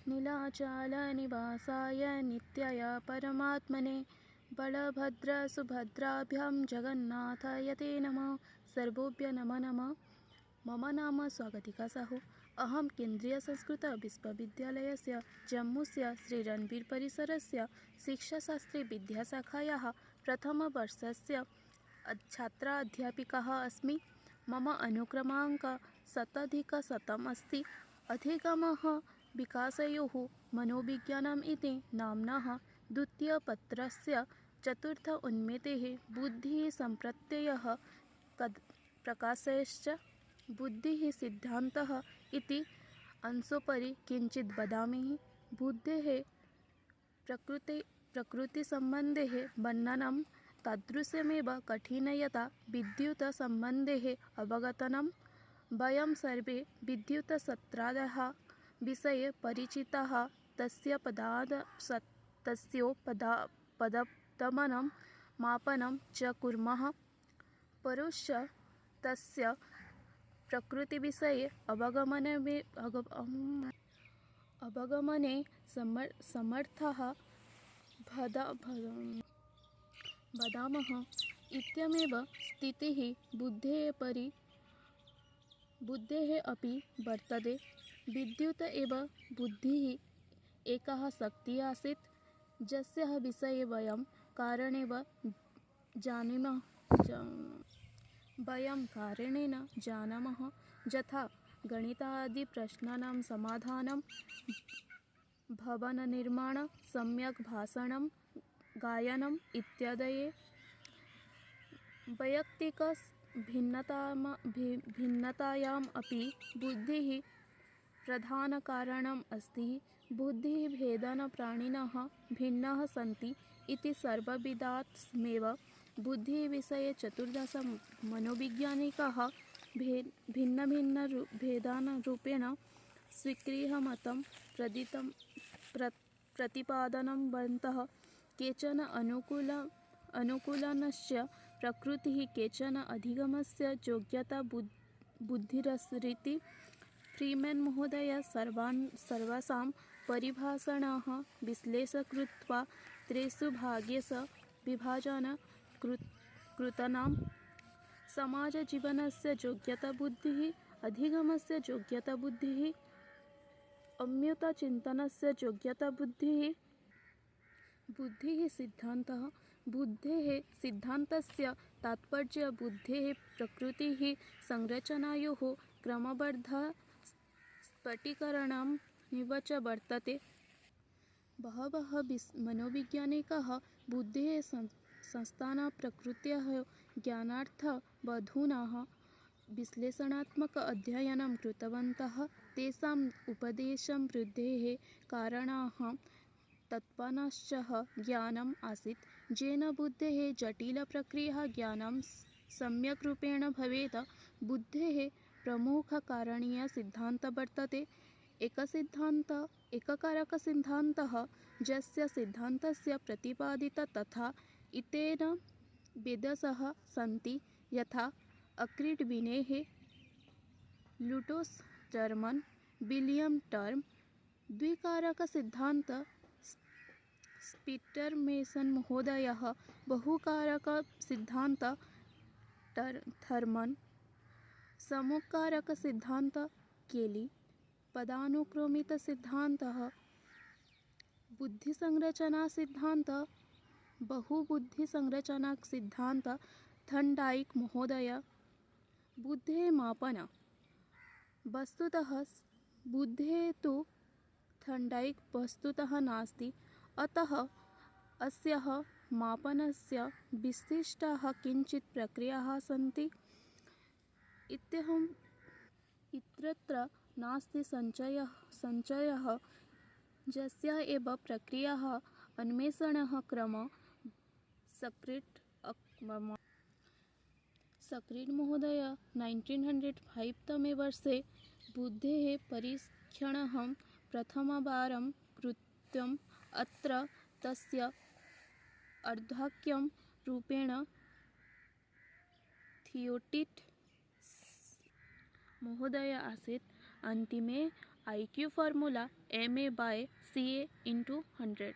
नीलाचलनिवासाय नित्याय परमात्मने बलभद्रसुभद्राभ्यां जगन्नाथाय ते नमः। सर्वोभ्यो नमो नमः। मम नाम स्वागतिका साहू। अहं केन्द्रीयसंस्कृतविश्वविद्यालयस्य जम्मूस्य श्रीरन्वीरपरिसरस्य शिक्षाशास्त्रे विद्याशाखायाः प्रथमवर्षस्य छात्रा अध्यापिका अस्मि। मम अनुक्रमाङ्कः 100+100 अस्ति। अधिगमः विकासयोः मनोविज्ञानम् इति नाम्नः द्वितीयपत्रस्य चतुर्थ उन्मेतेः बुद्धिः सम्प्रत्ययः प्रकाशश्च बुद्धिः सिद्धान्तः इति अंशोपरि किञ्चित् वदामि। बुद्धेः प्रकृतिसम्बन्धेः वर्णनं तादृशमेव कठिनयथा विद्युत्सम्बन्धेः अवगमनं। वयं सर्वे विद्युत्क्षेत्रादः विषये परिचिताः। तस्योपपादनं मापनं च कुर्मः। परञ्च तस्य प्रकृतिविषये अवगमने समर्थाः भवामः इत्यमेव स्थितिः बुद्धेः अपि वर्तते। विद्युत् एव बुद्धिः एका शक्तिः आसीत्, यस्याः विषये वयं कारणेन जानीमः, यथा गणितादिप्रश्नानां समाधानं, भवननिर्माणं, सम्यक् भाषणं, गायनम् इत्यादयः। वैयक्तिकभिन्नतायाम् अपि बुद्धिः प्रधानकारणम् अस्ति। बुद्धिः भेदेन प्राणिनः भिन्नाः सन्ति इति सर्वविदितमेव। बुद्धिविषये चतुर्दश मनोवैज्ञानिकाः भिन्नरूपेण स्वीकृतमतं प्रतिपादयन्तः। केचन अनुकूलनस्य प्रकृतिः, केचन अधिगमस्य योग्यता बुद्धिरस्तीति। फ्रीमेन् महोदयः सर्वासां परिभाषाणां विश्लेषणं कृत्वा त्रिषु भागेषु विभाजनं कृतवान्। समाजजीवनस्य योग्यता बुद्धिः, अधिगमस्य योग्यता बुद्धिः, अमूर्तचिन्तनस्य योग्यता बुद्धिः, बुद्धिः सिद्धान्तः। बुद्धेः सिद्धान्तस्य तात्पर्यं बुद्धेः प्रकृतेः संरचनायोः क्रमबद्धस्पष्टीकरणमेव च वर्तते। बहवः मनोवैज्ञानिकाः बुद्धेः संस्थानप्रकृतेः ज्ञानार्थं बहूनां विश्लेषणात्मक अध्ययनं कृतवन्तः। तेषाम् उपदेशं बुद्धेः कारणानां तत्त्वांश्च ज्ञानम् आसीत्, येन बुद्धेः जटिलप्रक्रियाः ज्ञानं सम्यक्रूपेण भवेत्। बुद्धेः प्रमुखकारणीयसिद्धान्तः वर्तते एककारकसिद्धान्तः, यस्य सिद्धान्तस्य प्रतिपादितं तथा इतरेण वेदसः सन्ति, यथा अर्किमिडीस्, न्यूटन्, जर्मन् विलियम् टर्म्। द्विकारकसिद्धान्तः स्पिट्जर् महोदयः। बहुकारकसिद्धान्तः थर्मन्। समकारकसिद्धान्तः केली। पदानुक्रमिकसिद्धान्तः बुद्धिसंरचनासिद्धान्तः। बहुबुद्धिसंरचनासिद्धान्तः थर्न्डाइक् महोदयः। बुद्धेः मापनं। वस्तुतः बुद्धेः तु थर्न्डाइक् वस्तुतः नास्ति, अतः अस्याः मापनस्य विशिष्टाः किञ्चित् प्रक्रियाः सन्ति। इत्यत्र नास्ति संशयः, यस्याः एव प्रक्रियायाः अन्वेषणः क्रमः स्किनर् महोदयः 1905 तमे वर्षे बुद्धेः परीक्षणं प्रथमवारं कृतम्। अत्र तस्य अर्धाङ्गं रूपेण थियोटिट् महोदयः आसीत्। अन्तिमे IQ formula MA by CA into 100.